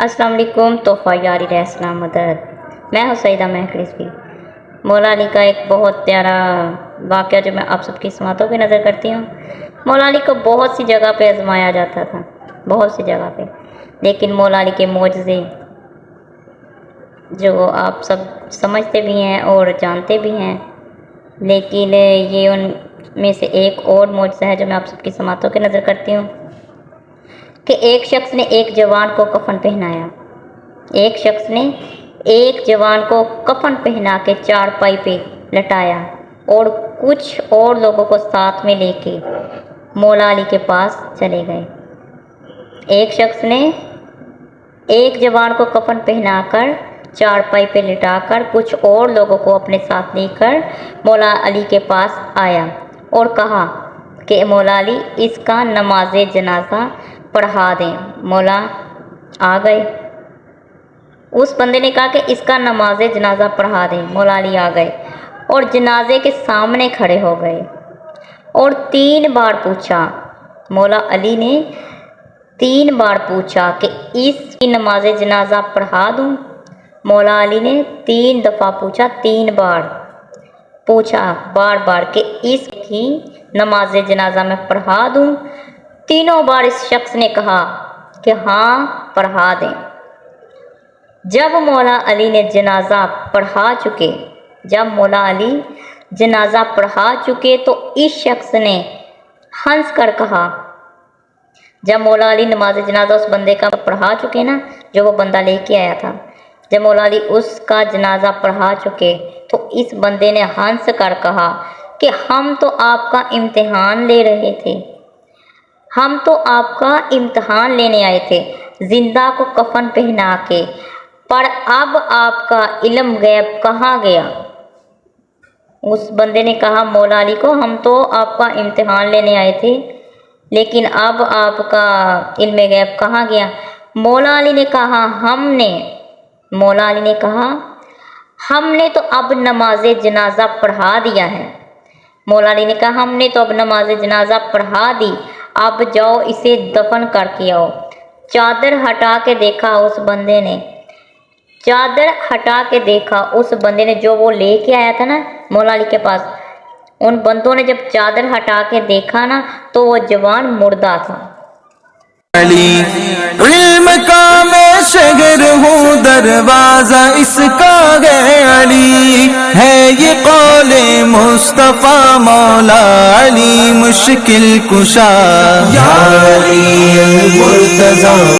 अस्सलाम वालेकुम। तोहफ़ा यारी इस्लाम मदद। मैं हूँ सईदा महक रिज़वी। मौला अली का एक बहुत प्यारा वाक़या जो मैं आप सबकी समातों की नज़र करती हूँ। मौला अली को बहुत सी जगह पे आजमाया जाता था, बहुत सी जगह पे, लेकिन मौला अली के मोजज़े जो आप सब समझते भी हैं और जानते भी हैं, लेकिन ये उनमें से एक और मोजज़ा है जो मैं आप सबकी समातों की नज़र करती हूँ कि एक शख्स ने एक जवान को कफन पहनाया। एक शख्स ने एक जवान को कफन पहना के चारपाई पे लटाया और कुछ और लोगों को साथ में लेके मौला अली के पास चले गए। एक शख्स ने एक जवान को कफन पहनाकर चारपाई पे लिटाकर कुछ और लोगों को अपने साथ लेकर मौला अली के पास आया और कहा कि मौला अली इसका नमाज जनाजा पढ़ा दें। मौला आ गए। उस बंदे ने कहा कि इसका नमाज जनाजा पढ़ा दें। मौला अली आ गए और जनाजे के सामने खड़े हो गए और 3 बार पूछा। मौला अली ने 3 बार पूछा कि इसकी नमाज जनाजा पढ़ा दूं। मौला अली ने 3 दफ़ा पूछा, 3 बार पूछा बार बार कि इसकी नमाज जनाजा मैं पढ़ा दूं। तीनों बार इस शख्स ने कहा कि हाँ पढ़ा दें। जब मौला अली ने जनाजा पढ़ा चुके तो इस शख्स ने हंस कर कहा, जब मौला अली नमाज जनाजा उस बंदे का पढ़ा चुके ना, जो वो बंदा लेके आया था, जब मौला अली उसका जनाजा पढ़ा चुके तो इस बंदे ने हंस कर कहा कि हम तो आपका इम्तिहान ले रहे थे, हम तो आपका इम्तिहान लेने आए थे जिंदा को कफन पहना के, पर अब आपका इल्म गैब कहाँ गया। उस बंदे ने कहा मौला अली को, हम तो आपका इम्तिहान लेने आए थे, लेकिन अब आपका इल्म गैब कहाँ गया। मौला अली ने कहा हमने तो अब नमाज जनाजा पढ़ा दिया है। मौला अली ने कहा हमने तो अब नमाज जनाजा पढ़ा दी, अब जाओ इसे दफन करके आओ। चादर हटा के देखा उस बंदे ने जो वो लेके आया था ना मौला अली के पास, उन बंदों ने जब चादर हटा के देखा ना तो वो जवान मुर्दा था। इल्म का मैं शहर हूँ, दरवाजा इसका है अली, है ये कौले मुस्तफा मौला अली मुश्किल कुशा। या अली मुर्तज़ा।